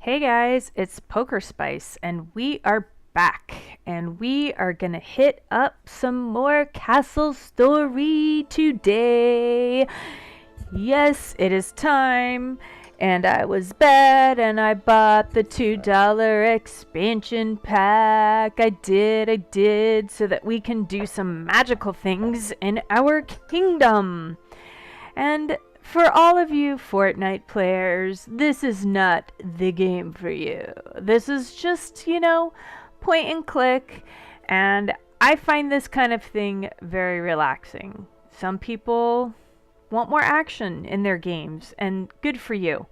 Hey guys, it's Poker Spice, and we are back, and we are gonna hit up some more Castle Story today. Yes, it is time, and I was bad, and I bought the $2 expansion pack. I did, so that we can do some magical things in our kingdom. And for all of you Fortnite players, this is not the game for you. This is just, point and click, and I find this kind of thing very relaxing. Some people want more action in their games, and good for you.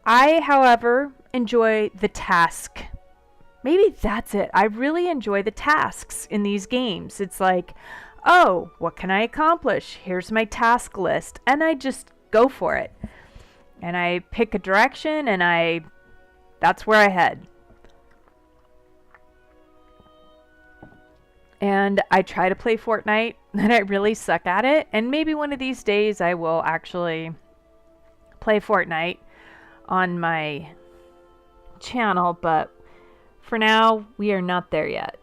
I, however, enjoy the task. Maybe that's it. I really enjoy the tasks in these games. It's like, oh, what can I accomplish? Here's my task list. And I just go for it. And I pick a direction and that's where I head. And I try to play Fortnite, and I really suck at it. And maybe one of these days I will actually play Fortnite on my channel, but for now, we are not there yet.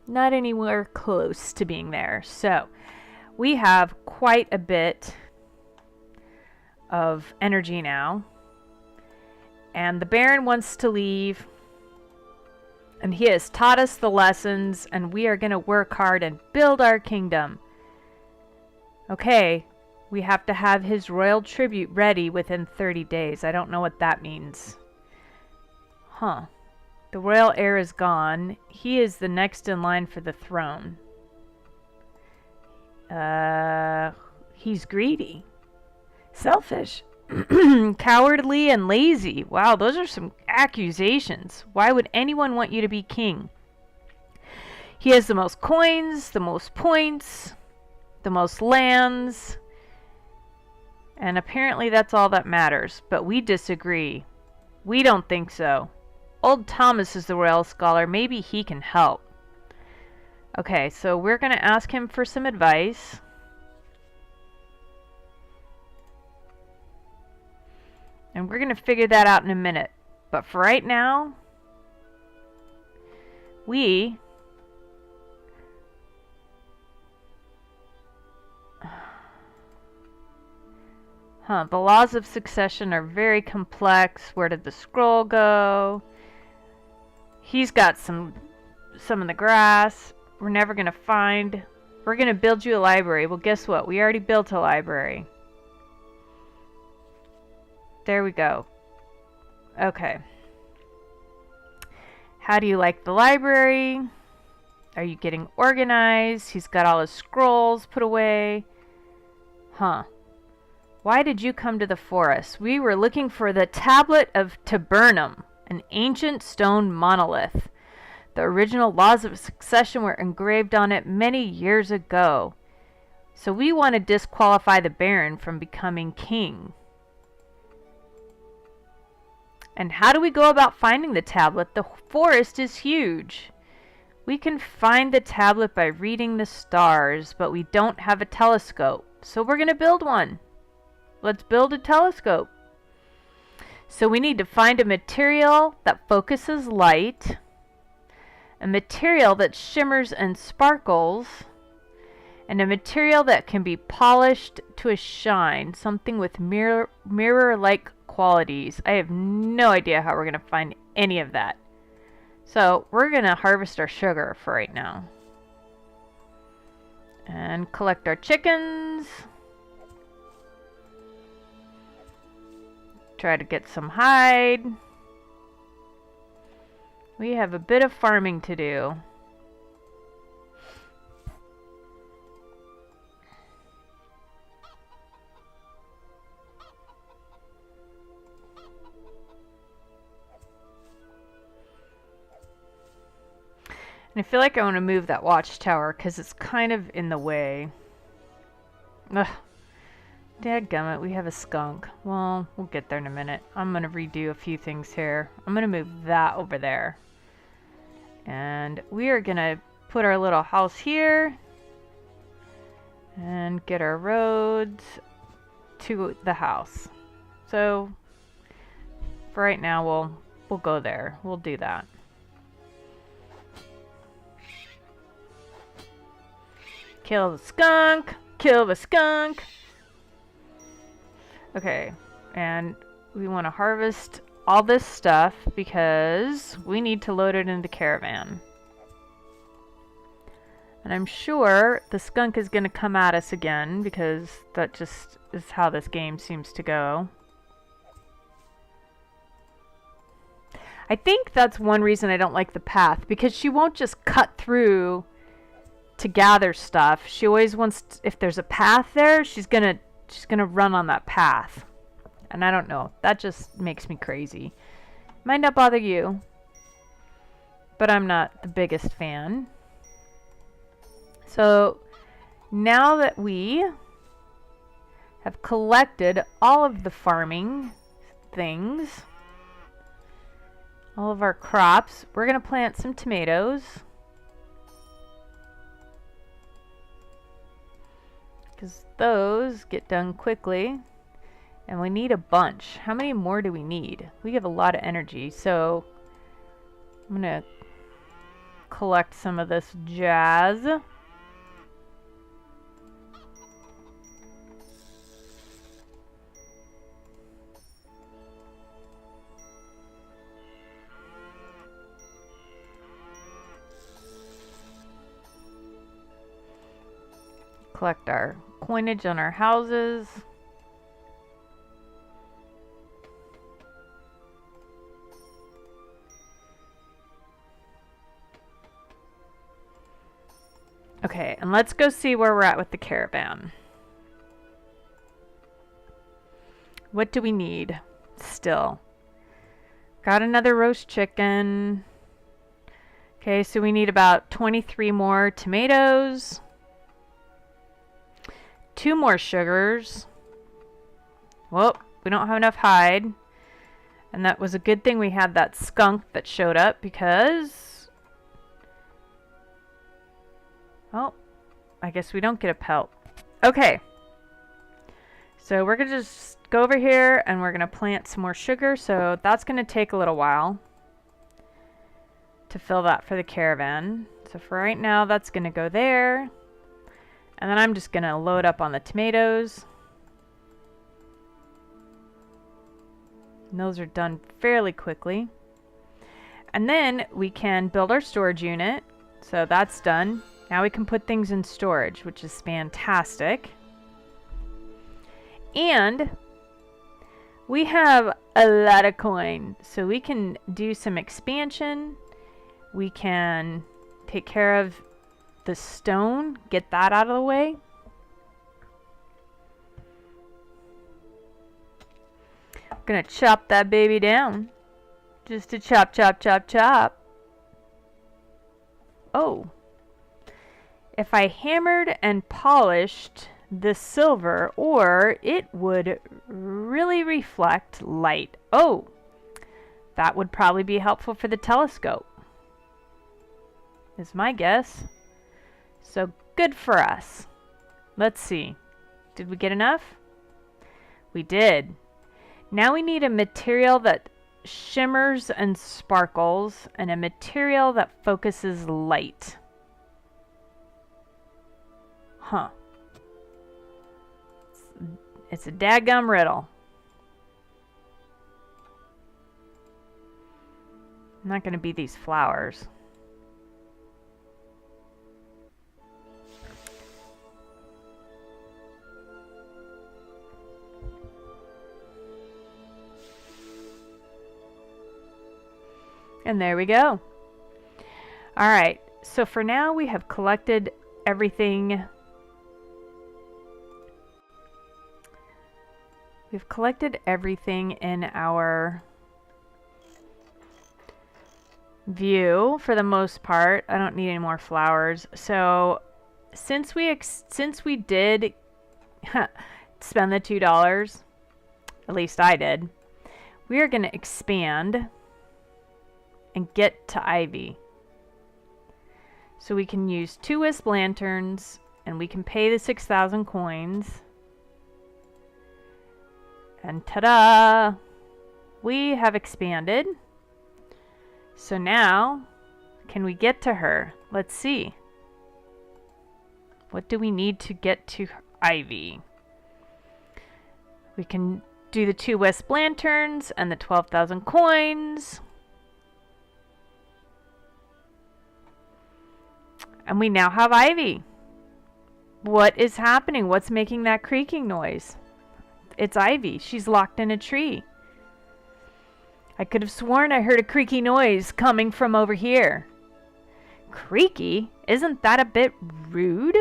Not anywhere close to being there. So, we have quite a bit of energy now. And the Baron wants to leave. And he has taught us the lessons, and we are going to work hard and build our kingdom. Okay, we have to have his royal tribute ready within 30 days. I don't know what that means. Huh. The royal heir is gone. He is the next in line for the throne. He's greedy. Selfish. Cowardly and lazy. Wow, those are some accusations. Why would anyone want you to be king? He has the most coins, the most points, the most lands. And apparently that's all that matters. But we disagree. We don't think so. Old Thomas is the royal scholar. Maybe he can help. Okay, so we're going to ask him for some advice. And we're going to figure that out in a minute. But for right now, the laws of succession are very complex. Where did the scroll go? He's got some in the grass. We're never going to find. We're going to build you a library. Well, guess what? We already built a library. There we go. Okay. How do you like the library? Are you getting organized? He's got all his scrolls put away. Huh. Why did you come to the forest? We were looking for the Tablet of Tabernum, an ancient stone monolith. The original laws of succession were engraved on it many years ago. So we want to disqualify the Baron from becoming king. And how do we go about finding the tablet? The forest is huge. We can find the tablet by reading the stars, but we don't have a telescope. So we're going to build one. Let's build a telescope. So we need to find a material that focuses light, a material that shimmers and sparkles, and a material that can be polished to a shine, something with mirror-like qualities. I have no idea how we're going to find any of that. So we're going to harvest our sugar for right now. And collect our chickens. Try to get some hide. We have a bit of farming to do. And I feel like I want to move that watchtower because it's kind of in the way. Ugh. Dadgummit, we have a skunk. Well, we'll get there in a minute. I'm going to redo a few things here. I'm going to move that over there. And we are going to put our little house here. And get our roads to the house. So for right now, we'll go there. We'll do that. Kill the skunk! Kill the skunk! Okay, and we want to harvest all this stuff because we need to load it into the caravan. And I'm sure the skunk is going to come at us again because that just is how this game seems to go. I think that's one reason I don't like the path, because she won't just cut through to gather stuff. She always wants if there's a path there, she's gonna run on that path. And I don't know, that just makes me crazy. Might not bother you, but I'm not the biggest fan. So now that we have collected all of the farming things, all of our crops, we're going to plant some tomatoes. Because those get done quickly. And we need a bunch. How many more do we need? We have a lot of energy, so I'm going to collect some of this jazz. Collect our coinage on our houses. Okay, and let's go see where we're at with the caravan. What do we need still? Got another roast chicken. Okay, so we need about 23 more tomatoes. 2 more sugars. Well, we don't have enough hide. And that was a good thing we had that skunk that showed up because... Oh, I guess we don't get a pelt. Okay. So we're going to just go over here and we're going to plant some more sugar. So that's going to take a little while to fill that for the caravan. So for right now, that's going to go there. And then I'm just going to load up on the tomatoes. And those are done fairly quickly. And then we can build our storage unit. So that's done. Now we can put things in storage, which is fantastic. And we have a lot of coin. So we can do some expansion. We can take care of the stone, get that out of the way. I'm gonna chop that baby down. Just to chop, chop, chop, chop. Oh. If I hammered and polished the silver ore, it would really reflect light. Oh. That would probably be helpful for the telescope, is my guess. So good for us. Let's see. Did we get enough? We did. Now we need a material that shimmers and sparkles and a material that focuses light. Huh. It's a dadgum riddle. I'm not going to be these flowers. And there we go. All right, so for now we have collected everything. We've collected everything in our view for the most part. I don't need any more flowers. So since we did spend the $2, at least I did, we are going to expand and get to Ivy. So we can use 2 wisp lanterns and we can pay the 6,000 coins. And ta-da! we have expanded. So now, can we get to her? Let's see. What do we need to get to Ivy? We can do the 2 Wisp Lanterns and the 12,000 coins. And we now have Ivy. What is happening? What's making that creaking noise? It's Ivy. She's locked in a tree. I could have sworn I heard a creaky noise coming from over here. Creaky? Isn't that a bit rude?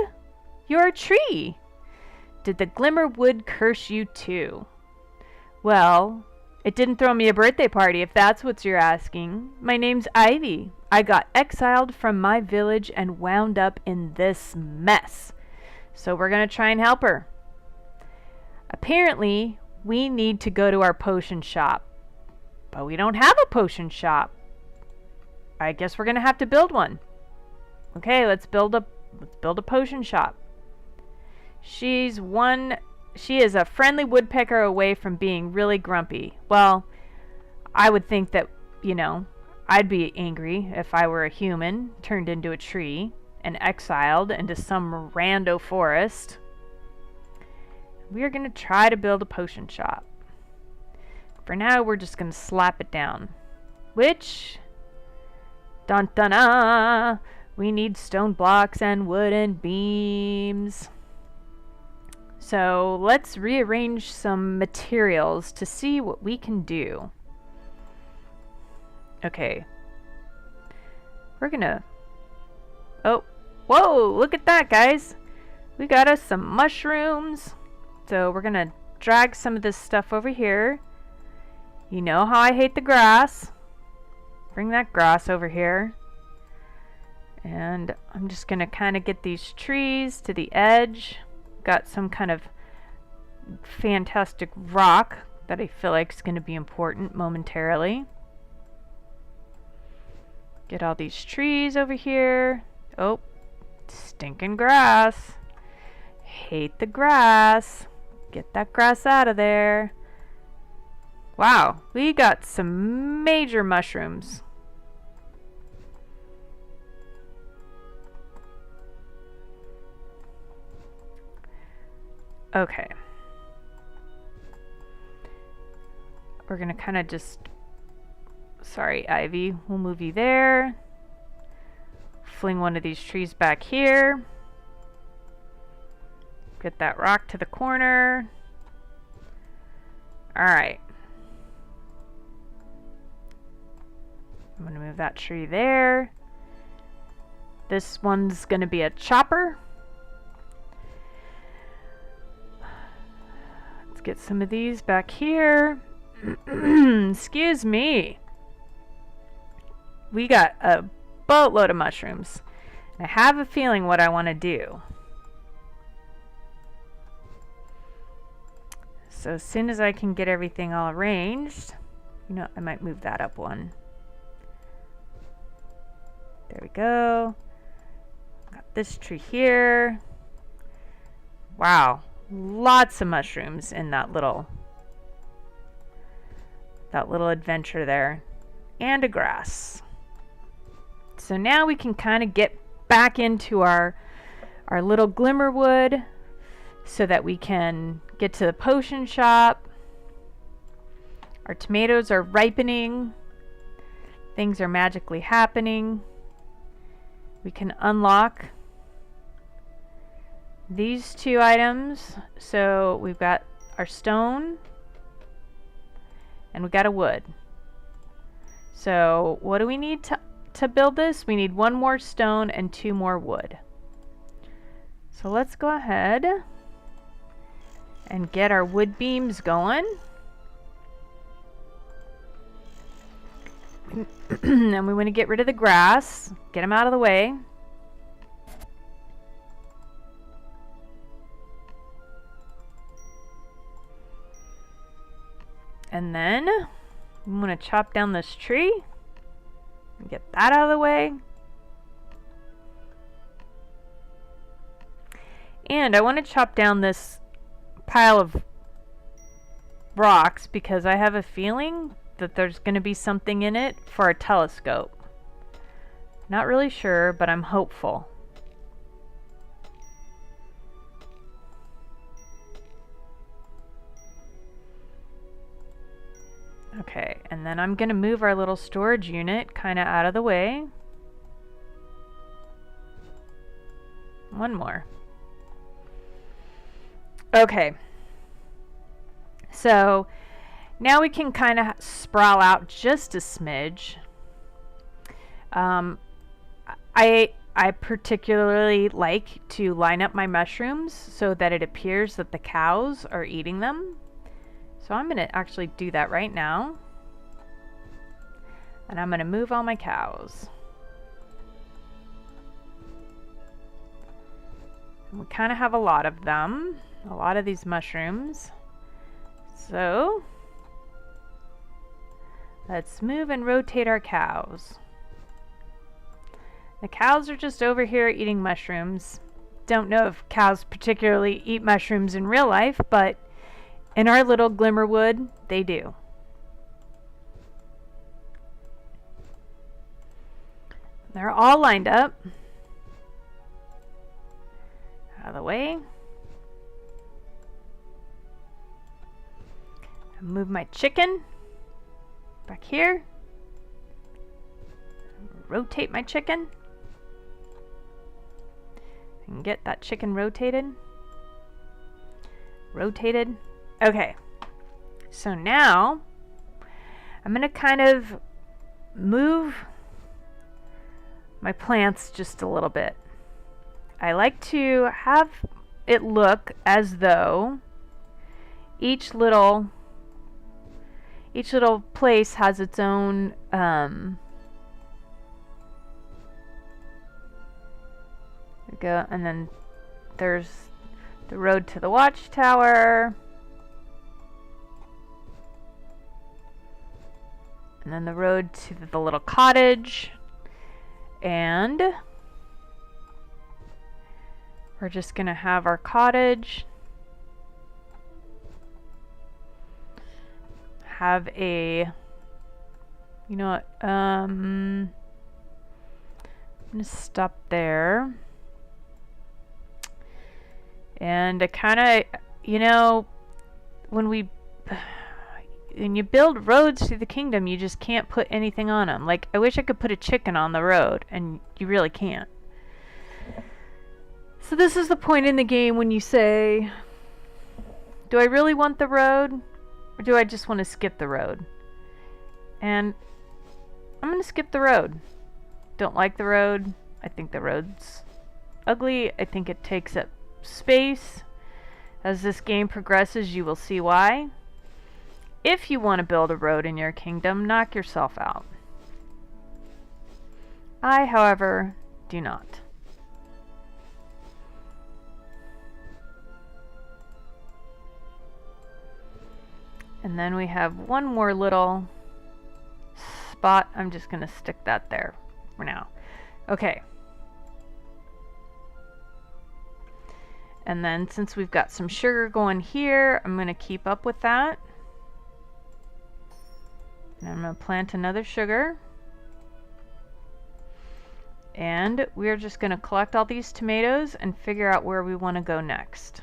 You're a tree. Did the Glimmerwood curse you too? Well, it didn't throw me a birthday party if that's what you're asking. My name's Ivy. I got exiled from my village and wound up in this mess. So we're going to try and help her. Apparently, we need to go to our potion shop. But we don't have a potion shop. I guess we're going to have to build one. Okay, let's build a potion shop. She is a friendly woodpecker away from being really grumpy. Well, I would think that, you know, I'd be angry if I were a human turned into a tree and exiled into some rando forest. We are going to try to build a potion shop. For now, we're just going to slap it down. Which, dun dun dun, we need stone blocks and wooden beams. So let's rearrange some materials to see what we can do. Okay. We're gonna... Oh, whoa, look at that, guys. We got us some mushrooms. So we're gonna drag some of this stuff over here. You know how I hate the grass. Bring that grass over here. And I'm just gonna kind of get these trees to the edge. Got some kind of fantastic rock that I feel like is going to be important momentarily. Get all these trees over here. Oh, stinking grass. Hate the grass. Get that grass out of there. Wow, we got some major mushrooms. Okay. We're gonna kind of just... Sorry, Ivy. We'll move you there. Fling one of these trees back here. Get that rock to the corner. Alright. I'm gonna move that tree there. This one's gonna be a chopper. Get some of these back here. Excuse me. We got a boatload of mushrooms. I have a feeling what I want to do. So as soon as I can get everything all arranged, you know, I might move that up one. There we go. Got this tree here. Wow. Lots of mushrooms in that little adventure there. And a grass. So now we can kind of get back into our little Glimmerwood so that we can get to the potion shop. Our tomatoes are ripening. Things are magically happening. We can unlock these 2 items. So we've got our stone and we got a wood. So what do we need to build this? We need 1 more stone and 2 more wood. So let's go ahead and get our wood beams going. And we want to get rid of the grass, get them out of the way. And then I'm going to chop down this tree and get that out of the way. And I want to chop down this pile of rocks because I have a feeling that there's going to be something in it for a telescope. Not really sure, but I'm hopeful. Okay, and then I'm going to move our little storage unit kind of out of the way. One more. Okay. So now we can kind of sprawl out just a smidge. I particularly like to line up my mushrooms so that it appears that the cows are eating them. So I'm going to actually do that right now. And I'm going to move all my cows. And we kind of have a lot of them. A lot of these mushrooms. So let's move and rotate our cows. The cows are just over here eating mushrooms. Don't know if cows particularly eat mushrooms in real life, but in our little Glimmerwood, they do. They're all lined up. Out of the way. Move my chicken back here. Rotate my chicken. And get that chicken rotated. Rotated. Okay. So now I'm going to kind of move my plants just a little bit. I like to have it look as though each little place has its own there we go, and then there's the road to the watchtower, and then the road to the little cottage, and we're just gonna have our cottage have a, you know what, I'm gonna stop there. And I kind of, you know, when you build roads through the kingdom, you just can't put anything on them. Like, I wish I could put a chicken on the road, and you really can't. So this is the point in the game when you say, do I really want the road? Or do I just want to skip the road? And I'm going to skip the road. Don't like the road. I think the road's ugly. I think it takes up space. As this game progresses, you will see why. If you want to build a road in your kingdom, knock yourself out. I, however, do not. And then we have one more little spot. I'm just going to stick that there for now. Okay. And then since we've got some sugar going here, I'm going to keep up with that. And I'm going to plant another sugar. And we're just going to collect all these tomatoes and figure out where we want to go next.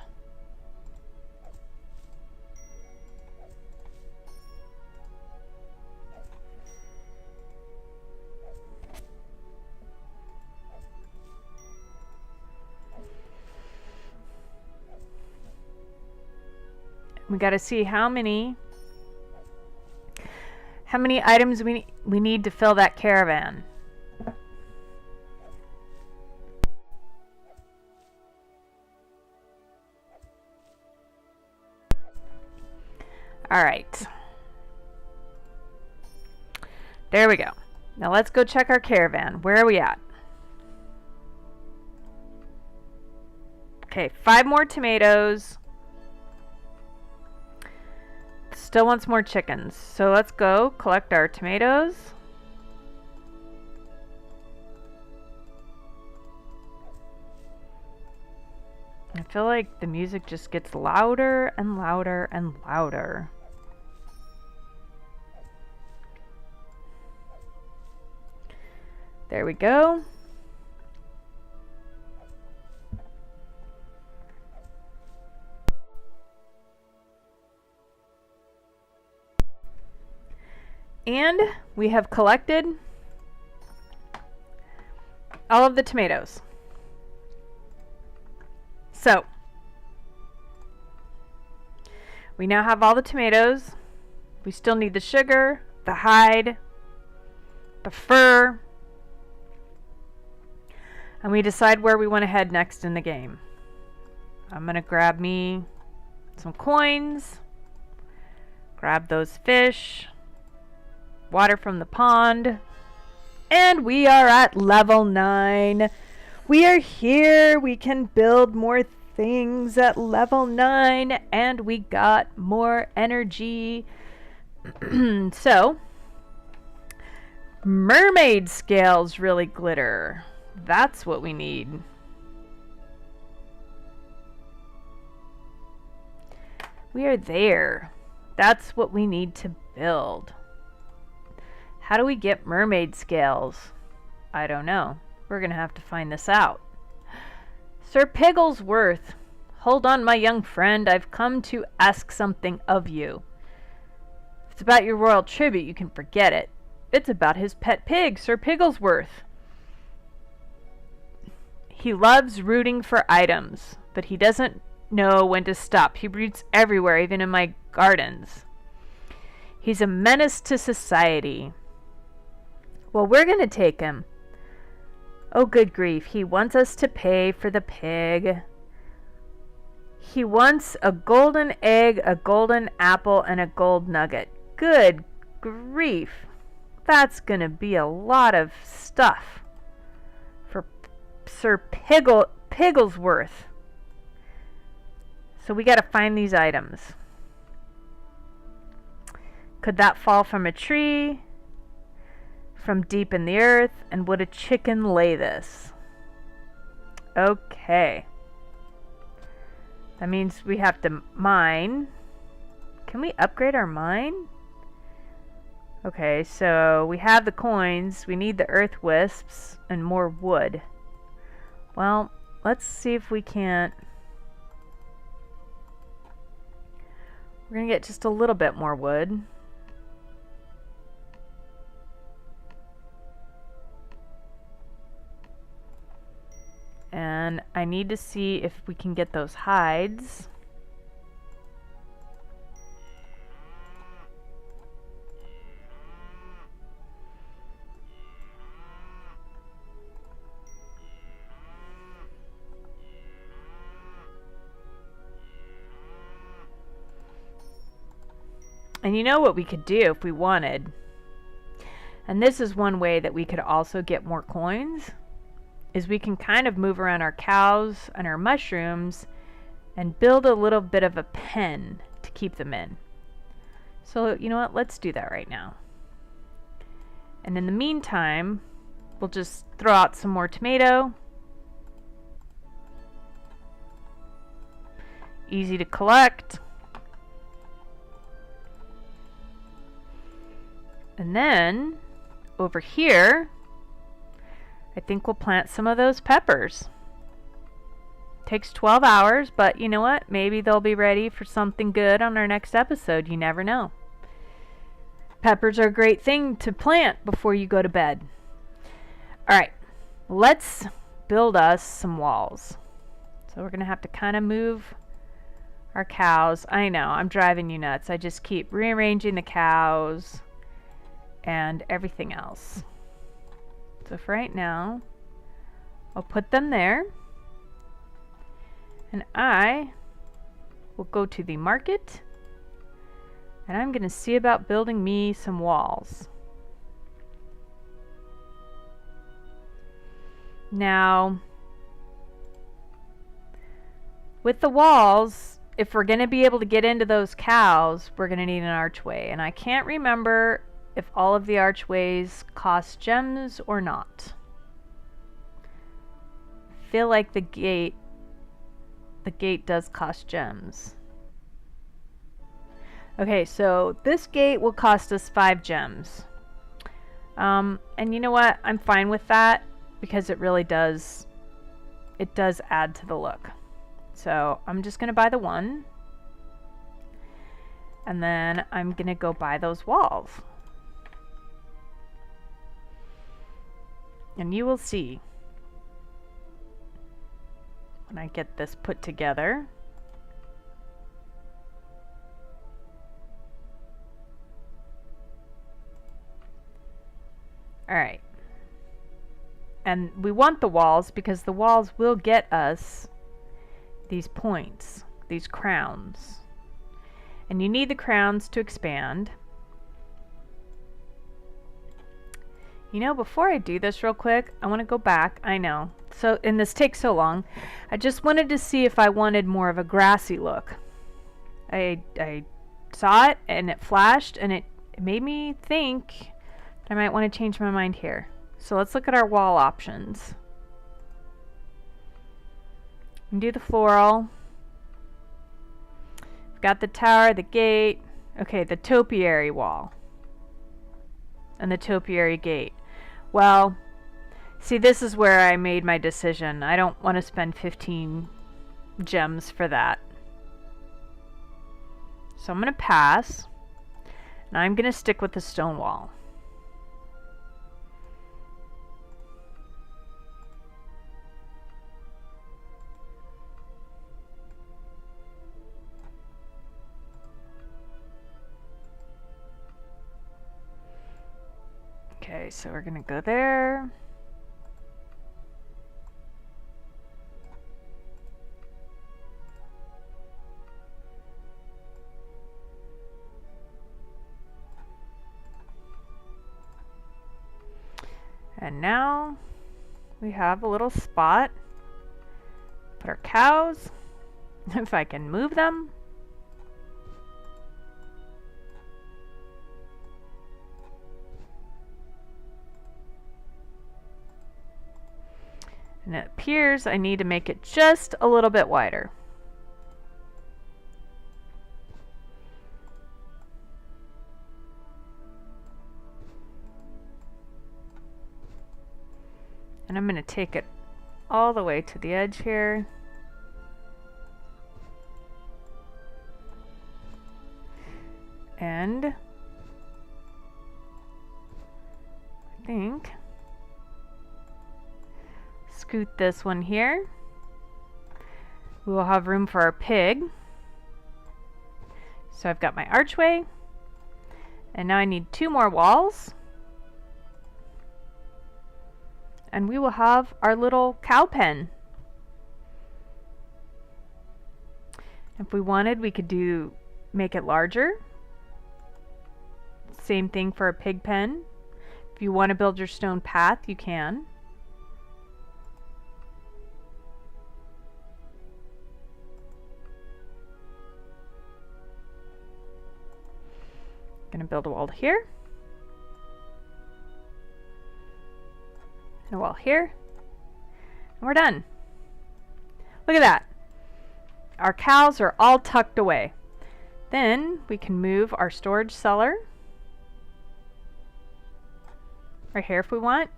We got to see how many items we need to fill that caravan. All right. There we go. Now let's go check our caravan. Where are we at? Okay, 5 more tomatoes. Still wants more chickens. So let's go collect our tomatoes. I feel like the music just gets louder and louder and louder. There we go. And we have collected all of the tomatoes. So, we now have all the tomatoes. We still need the sugar, the hide, the fur, and we decide where we want to head next in the game. I'm going to grab me some coins, grab those fish, water from the pond, and we are at level 9. We are here. We can build more things at level 9, and we got more energy. So, mermaid scales really glitter. That's what we need. We are there. That's what we need to build. How do we get mermaid scales? I don't know. We're gonna have to find this out. Sir Pigglesworth, hold on, my young friend. I've come to ask something of you. If it's about your royal tribute, you can forget it. It's about his pet pig, Sir Pigglesworth. He loves rooting for items, but he doesn't know when to stop. He roots everywhere, even in my gardens. He's a menace to society. Well, we're gonna take him. Oh, good grief. He wants us to pay for the pig. He wants a golden egg, a golden apple, and a gold nugget. Good grief. That's gonna be a lot of stuff for Sir Pigglesworth. So we gotta find these items. Could that fall from a tree? From deep in the earth? And would a chicken lay this? Okay. That means we have to mine. Can we upgrade our mine? Okay, so we have the coins. We need the earth wisps and more wood. Well, let's see if we can't. We're gonna get just a little bit more wood. And I need to see if we can get those hides. And you know what we could do if we wanted? And this is one way that we could also get more coins, is we can kind of move around our cows and our mushrooms and build a little bit of a pen to keep them in. So you know what, let's do that right now. And in the meantime, we'll just throw out some more tomato. Easy to collect. And then over here, I think we'll plant some of those peppers. Takes 12 hours, but you know what? Maybe they'll be ready for something good on our next episode. You never know. Peppers are a great thing to plant before you go to bed. Alright, let's build us some walls. So we're going to have to kind of move our cows. I know, I'm driving you nuts. I just keep rearranging the cows and everything else. So for right now, I'll put them there. And I will go to the market. And I'm going to see about building me some walls. Now, with the walls, if we're going to be able to get into those cows, we're going to need an archway. And I can't remember if all of the archways cost gems or not. I feel like the gate does cost gems. Okay, so this gate will cost us 5 gems. And you know what? I'm fine with that because it really does, it does add to the look. So I'm just gonna buy the one. And then I'm gonna go buy those walls. And you will see when I get this put together. All right. And we want the walls because the walls will get us these points, these crowns. And you need the crowns to expand. You know, before I do this real quick, I want to go back. I know. So, and this takes so long. I just wanted to see if I wanted more of a grassy look. I saw it and it flashed and it made me think I might want to change my mind here. So let's look at our wall options. And do the floral. We've got the tower, the gate. Okay, the topiary wall. And the topiary gate. Well, see, this is where I made my decision. I don't want to spend 15 gems for that. So I'm going to pass. And I'm going to stick with the stone wall. Okay, so we're gonna go there. And now we have a little spot. Put our cows, if I can move them. And it appears I need to make it just a little bit wider. And I'm going to take it all the way to the edge here. And I think scoot this one here. We will have room for our pig. So I've got my archway. And now I need 2 more walls. And we will have our little cow pen. If we wanted, we could make it larger. Same thing for a pig pen. If you want to build your stone path, you can. Gonna build a wall here. And a wall here. And we're done. Look at that. Our cows are all tucked away. Then we can move our storage cellar right here if we want.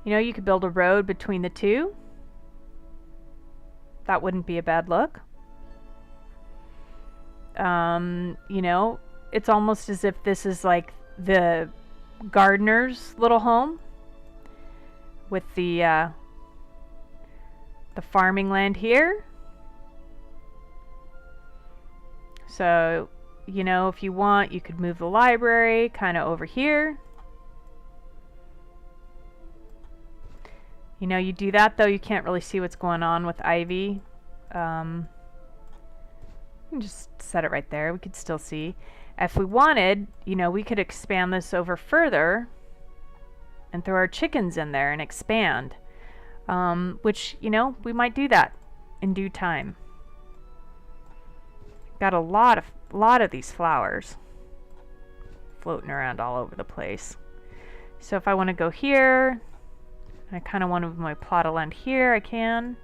You know, you could build a road between the two. That wouldn't be a bad look. You know, it's almost as if this is like the gardener's little home with the farming land here. So, you know, if you want, you could move the library kind of over here. You know, you do that though, you can't really see what's going on with ivy. You can just set it right there. We could still see. If we wanted, you know, we could expand this over further and throw our chickens in there and expand. Which, you know, we might do that in due time. Got a lot of these flowers floating around all over the place. So if I want to go here, I kind of want to move my plot of land here, I can.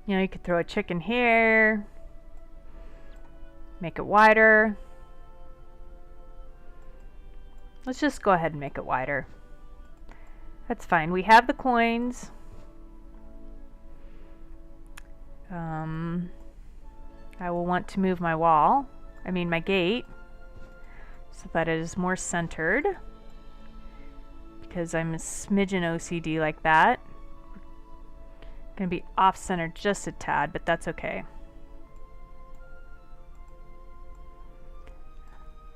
You know, you could throw a chicken here, make it wider. Let's just go ahead and make it wider. That's fine. We have the coins. I will want to move my wall, my gate, so that it is more centered, because I'm a smidgen OCD like that. Gonna be off-centered just a tad, but that's okay.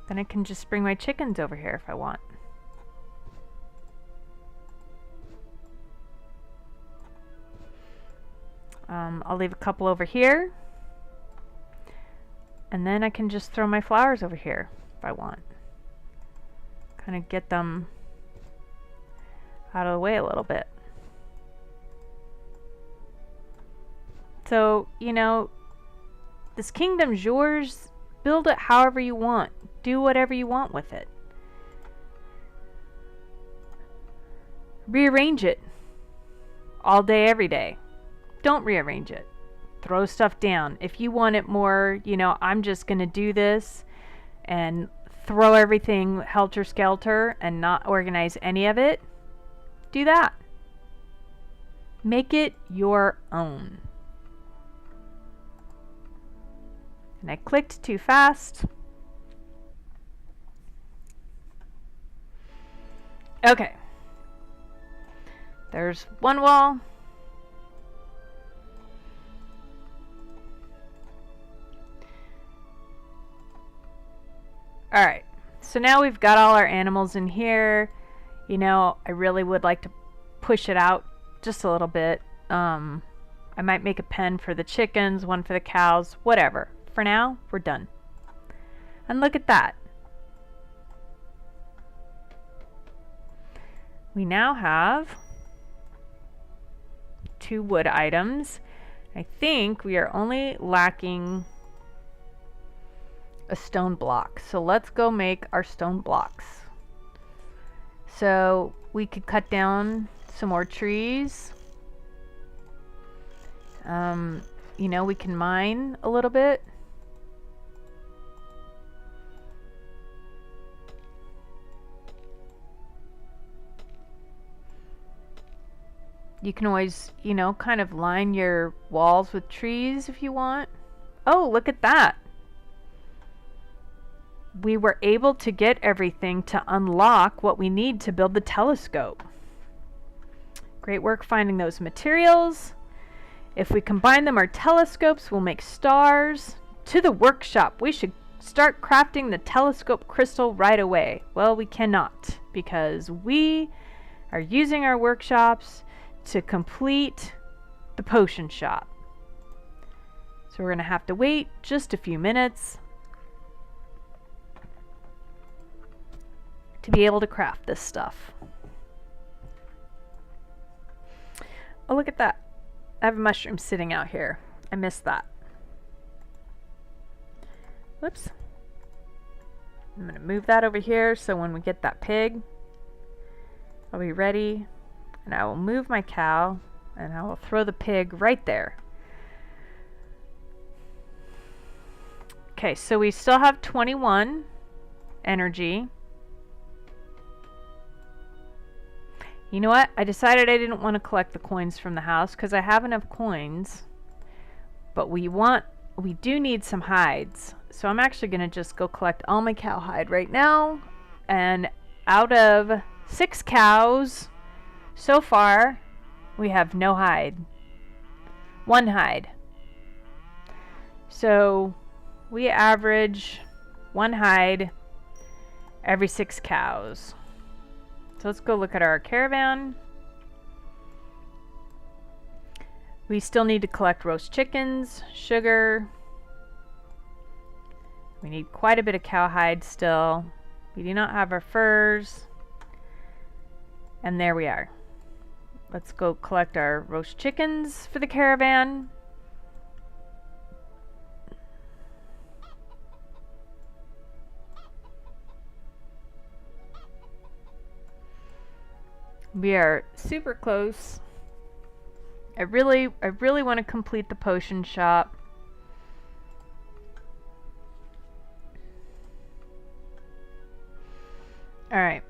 Then I can just bring my chickens over here if I want. I'll leave a couple over here. And then I can just throw my flowers over here if I want. Kind of get them out of the way a little bit. So, you know, this kingdom's yours. Build it however you want. Do whatever you want with it. Rearrange it all day, every day. Don't rearrange it. Throw stuff down. If you want it more, you know, I'm just going to do this and throw everything helter-skelter and not organize any of it, do that. Make it your own. And I clicked too fast. Okay. There's one wall. Alright, so now we've got all our animals in here. You know, I really would like to push it out just a little bit. I might make a pen for the chickens, one for the cows, whatever. For now, we're done. And look at that. We now have 2 wood items. I think we are only lacking a stone block. So let's go make our stone blocks. So we could cut down some more trees. You know, we can mine a little bit. You can always, you know, kind of line your walls with trees if you want. Oh, look at that. We were able to get everything to unlock what we need to build the telescope. Great work finding those materials. If we combine them, our telescopes will make stars. To the workshop. We should start crafting the telescope crystal right away. Well, we cannot, because we are using our workshops to complete the potion shop. So we're going to have to wait just a few minutes to be able to craft this stuff. Oh, look at that. I have a mushroom sitting out here. I missed that. Whoops. I'm going to move that over here so when we get that pig, I'll be ready. And I will move my cow and I will throw the pig right there. Okay, so we still have 21 energy. You know what? I decided I didn't want to collect the coins from the house because I have enough coins. But we do need some hides. So I'm actually going to just go collect all my cow hide right now. And out of 6 cows, so far, we have no hide. 1 hide. So we average 1 hide every 6 cows. So let's go look at our caravan. We still need to collect roast chickens, sugar. We need quite a bit of cowhide still. We do not have our furs. And there we are. Let's go collect our roast chickens for the caravan. We are super close. I really want to complete the potion shop. Alright.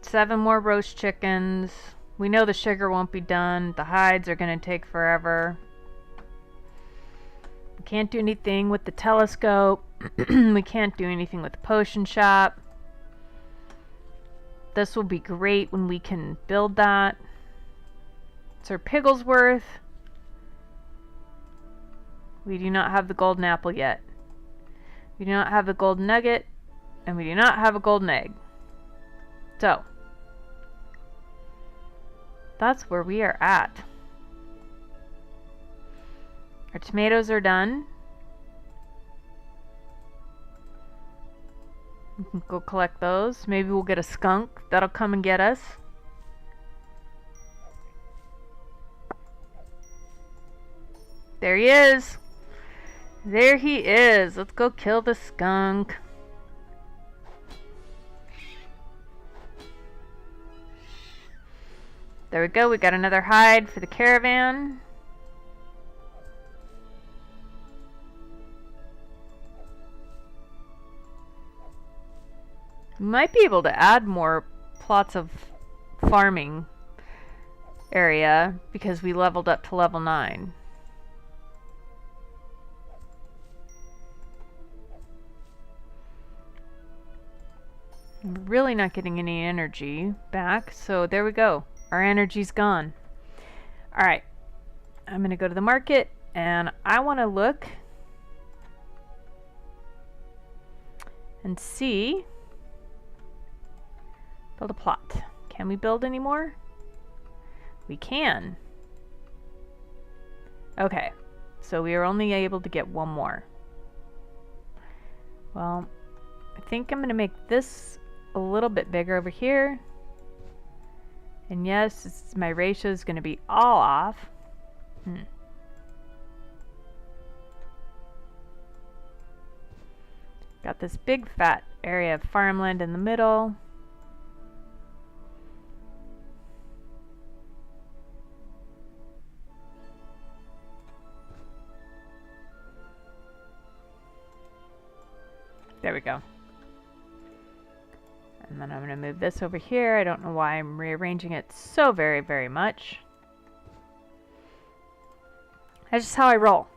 7 more roast chickens. We know the sugar won't be done. The hides are going to take forever. We can't do anything with the telescope. We can't do anything with the potion shop. This will be great when we can build that. Sir Pigglesworth. We do not have the golden apple yet. We do not have the golden nugget. And we do not have a golden egg. So, that's where we are at. Our tomatoes are done. We can go collect those. Maybe we'll get a skunk that'll come and get us. There he is. There he is. Let's go kill the skunk. There we go. We got another hide for the caravan. We might be able to add more plots of farming area because we leveled up to level 9. I'm really not getting any energy back, so there we go. Our energy's gone. Alright, I'm gonna go to the market and I want to look and see. Build a plot. Can we build any more? We can. Okay, so we are only able to get one more. Well, I think I'm gonna make this a little bit bigger over here. And yes, my ratio is going to be all off. Got this big fat area of farmland in the middle. There we go. And then I'm going to move this over here. I don't know why I'm rearranging it so very, very much. That's just how I roll.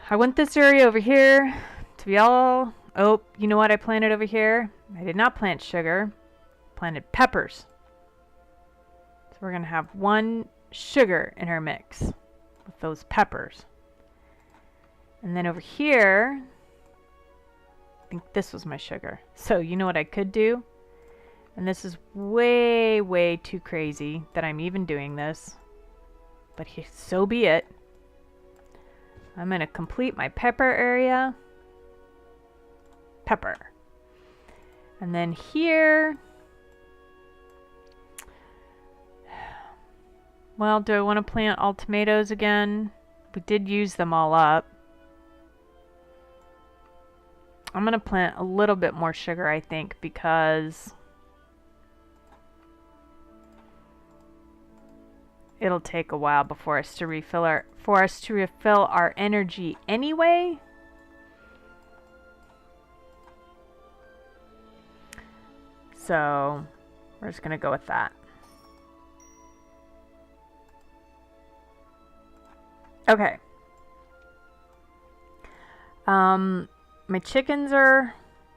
I want this area over here to be all... Oh, you know what I planted over here? I did not plant sugar. I planted peppers. So we're going to have 1 sugar in our mix with those peppers. And then over here... I think this was my sugar. So you know what I could do? And this is way, way too crazy that I'm even doing this. But so be it. I'm going to complete my pepper area. Pepper. And then here... Well, do I want to plant all tomatoes again? We did use them all up. I'm going to plant a little bit more sugar, I think, because it'll take a while before us to refill our energy anyway. So we're just going to go with that. Okay. My chickens are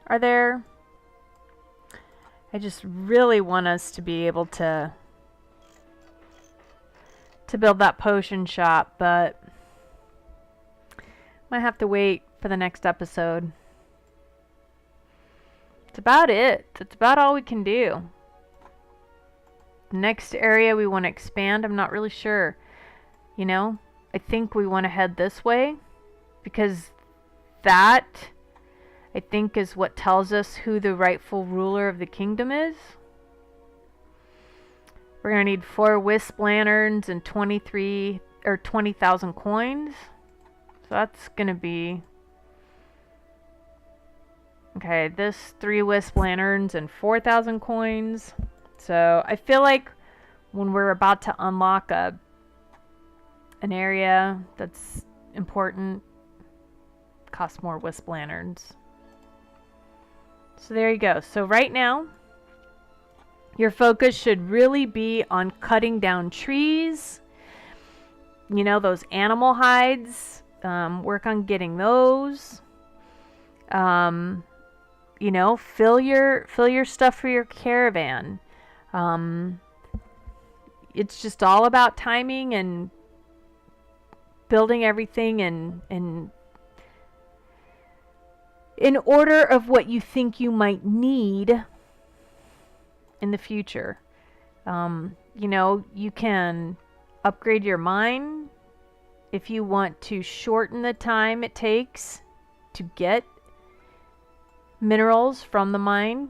there. I just really want us to be able to build that potion shop, but might have to wait for the next episode. That's about it. That's about all we can do. The next area we want to expand, I'm not really sure. You know, I think we want to head this way because that, I think, is what tells us who the rightful ruler of the kingdom is. We're going to need 4 wisp lanterns and 20,000 coins. So that's going to be... Okay, this 3 wisp lanterns and 4,000 coins. So I feel like when we're about to unlock an area that's important, costs more wisp lanterns. So there you go. So right now, your focus should really be on cutting down trees. You know, those animal hides. Work on getting those. You know, fill your stuff for your caravan. It's just all about timing and building everything and in order of what you think you might need in the future. You know, you can upgrade your mine if you want to shorten the time it takes to get minerals from the mine.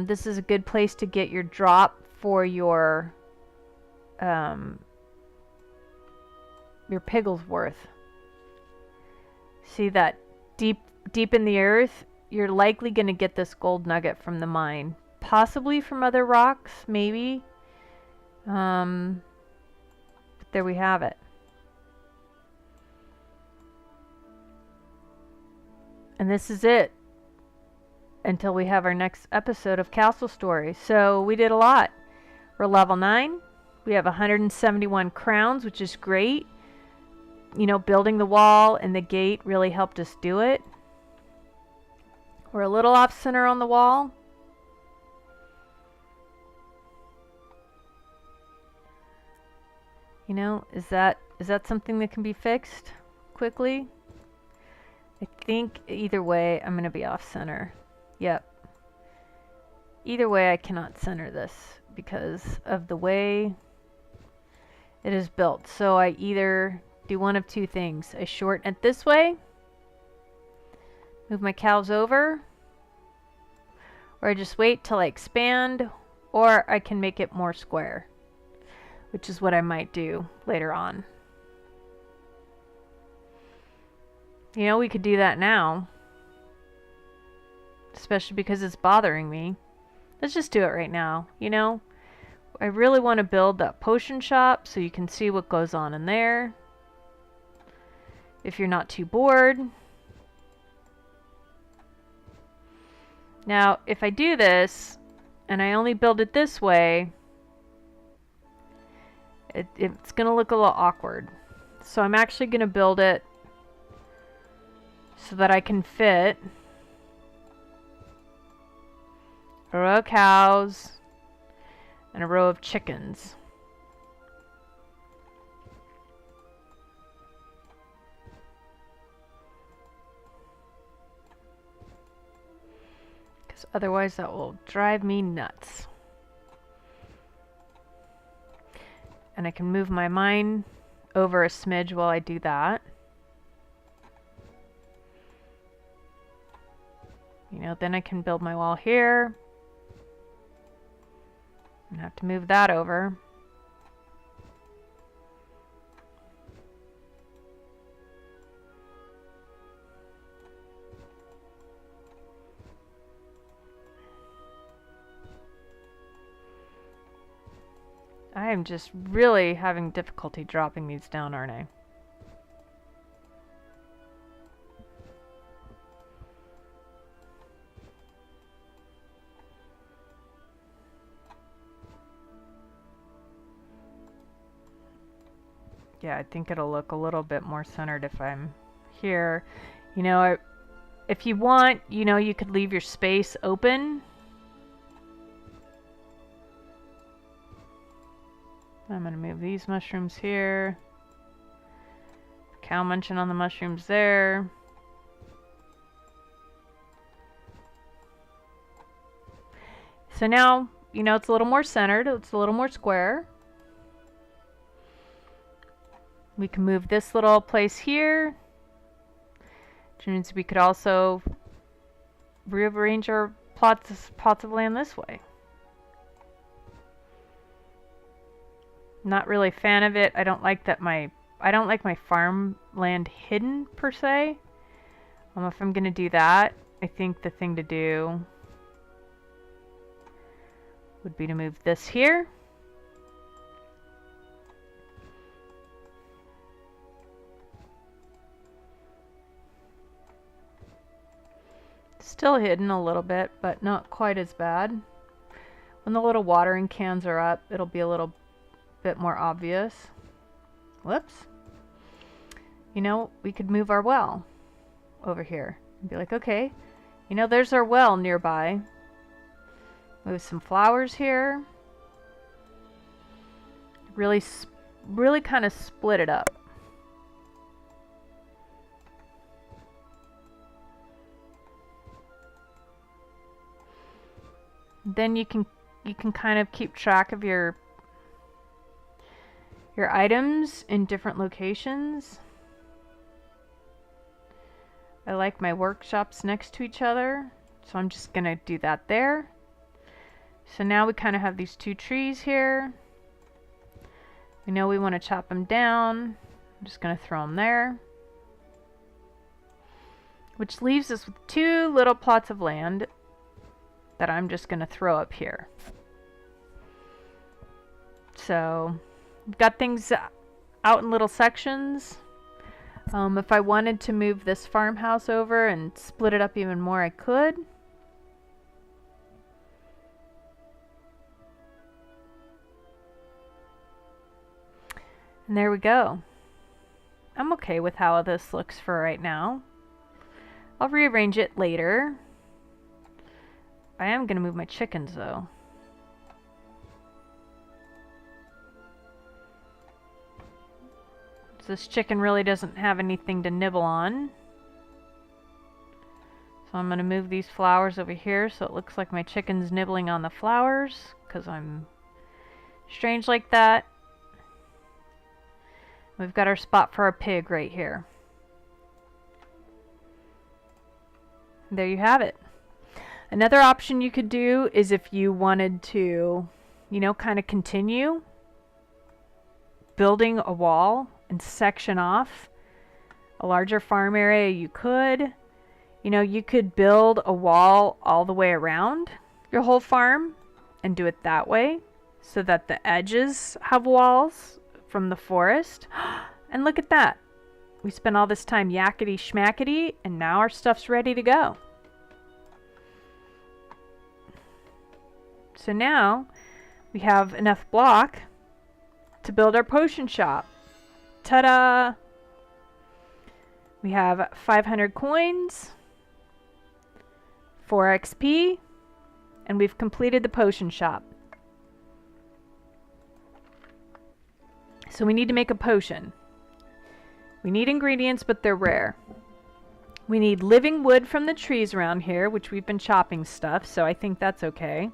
This is a good place to get your drop for your Pigglesworth. See that deep in the earth? You're likely going to get this gold nugget from the mine. Possibly from other rocks, maybe. But there we have it. And this is it until we have our next episode of Castle Story. So we did a lot. We're level 9. We have 171 crowns, which is great. You know, building the wall and the gate really helped us do it. We're a little off center on the wall. You know, is that something that can be fixed quickly? I think either way I'm going to be off center. Yep. Either way I cannot center this because of the way it is built. So I either do one of two things. I shorten it this way, move my cows over, or I just wait till I expand, or I can make it more square, which is what I might do later on. You know, we could do that now, especially because it's bothering me. Let's just do it right now, you know? I really want to build that potion shop so you can see what goes on in there. If you're not too bored. Now, if I do this, and I only build it this way, it's going to look a little awkward. So I'm actually going to build it so that I can fit a row of cows and a row of chickens. Because otherwise that will drive me nuts. And I can move my mine over a smidge while I do that. You know, then I can build my wall here. And have to move that over. I am just really having difficulty dropping these down, aren't I? Yeah, I think it'll look a little bit more centered if I'm here. You know, if you want, you know, you could leave your space open. I'm going to move these mushrooms here. Cow munching on the mushrooms there. So now, you know, it's a little more centered. It's a little more square. We can move this little place here, which means we could also rearrange our plots of land this way. Not really a fan of it. I don't like my farmland hidden per se. If I'm gonna do that, I think the thing to do would be to move this here. Still hidden a little bit, but not quite as bad. When the little watering cans are up, it'll be a little bit more obvious. Whoops. You know, we could move our well over here and be like, okay, you know, there's our well nearby. Move some flowers here. Really kind of split it up. Then you can kind of keep track of your items in different locations. I like my workshops next to each other, so I'm just gonna do that there. So now we kind of have these two trees here. We know we want to chop them down. I'm just gonna throw them there. Which leaves us with two little plots of land that I'm just gonna throw up here. So we've got things out in little sections. If I wanted to move this farmhouse over and split it up even more, I could. And there we go. I'm okay with how this looks for right now. I'll rearrange it later. I am going to move my chickens though. This chicken really doesn't have anything to nibble on. So I'm going to move these flowers over here so it looks like my chicken's nibbling on the flowers, because I'm strange like that. We've got our spot for our pig right here. There you have it. Another option you could do is if you wanted to, you know, kind of continue building a wall and section off a larger farm area, you could. You know, you could build a wall all the way around your whole farm and do it that way so that the edges have walls from the forest. And look at that. We spent all this time yakety schmackety and now our stuff's ready to go. So now we have enough block to build our potion shop. Ta-da! We have 500 coins, 4 XP, and we've completed the potion shop. So we need to make a potion. We need ingredients, but they're rare. We need living wood from the trees around here, which we've been chopping stuff, so I think that's okay.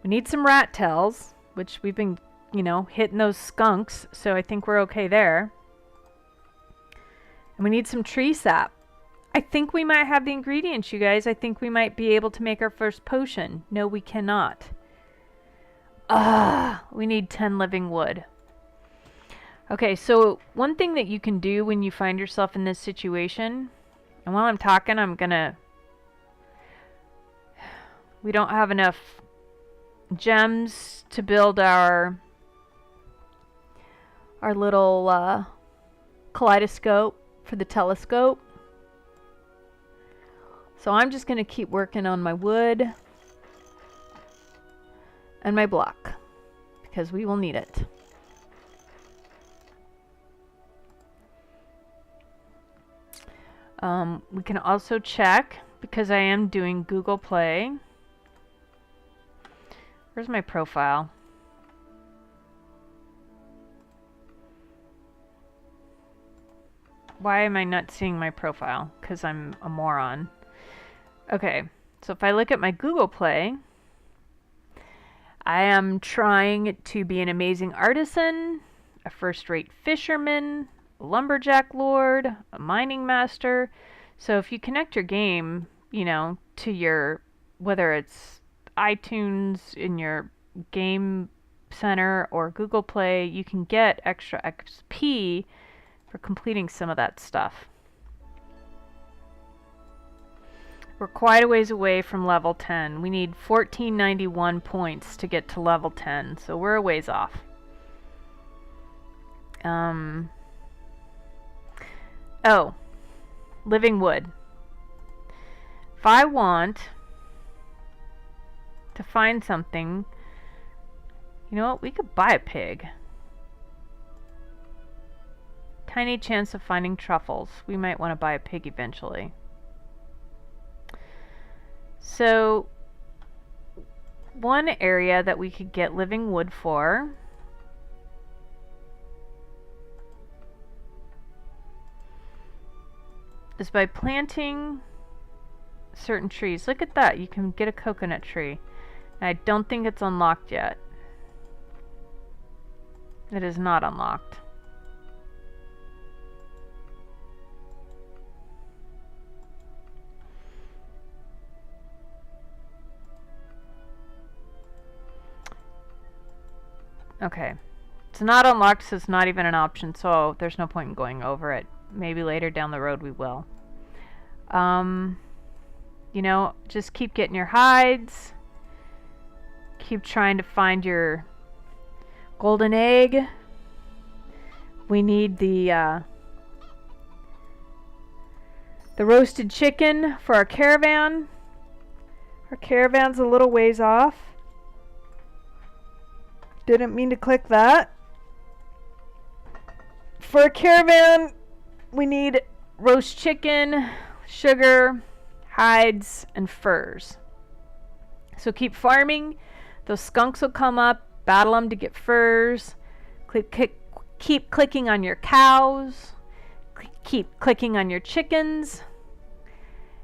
We need some rat tails, which we've been, you know, hitting those skunks, so I think we're okay there. And we need some tree sap. I think we might have the ingredients, you guys. I think we might be able to make our first potion. No, we cannot. We need 10 living wood. Okay, so one thing that you can do when you find yourself in this situation, and while I'm talking, we don't have enough gems to build our little kaleidoscope for the telescope. So I'm just going to keep working on my wood and my block because we will need it. We can also check, because I am doing Google Play. Where's my profile? Why am I not seeing my profile? Because I'm a moron. Okay, so if I look at my Google Play, I am trying to be an amazing artisan, a first-rate fisherman, a lumberjack lord, a mining master. So if you connect your game, you know, to your, whether it's iTunes in your game center or Google Play, you can get extra XP for completing some of that stuff. We're quite a ways away from level 10. We need 1491 points to get to level 10, so we're a ways off. Oh, living wood. if I want to find something, you know what? We could buy a pig. Tiny chance of finding truffles. We might want to buy a pig eventually. So, one area that we could get living wood for is by planting certain trees. Look at that. You can get a coconut tree. And I don't think it's unlocked yet. It is not unlocked. Okay. It's not unlocked, so it's not even an option, so there's no point in going over it. Maybe later down the road we will. You know, just keep getting your hides. Keep trying to find your golden egg. We need the roasted chicken for our caravan. Our caravan's a little ways off. Didn't mean to click that. For a caravan, we need roast chicken, sugar, hides, and furs. So keep farming. Those skunks will come up. Battle them to get furs. Keep clicking on your cows. Keep clicking on your chickens.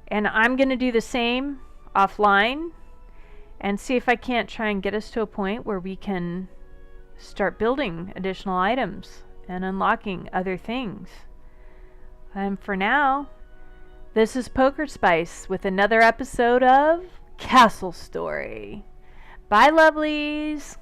And I'm going to do the same offline and see if I can't try and get us to a point where we can start building additional items and unlocking other things. And for now, this is Poker Spice with another episode of Castle Story. Bye, lovelies!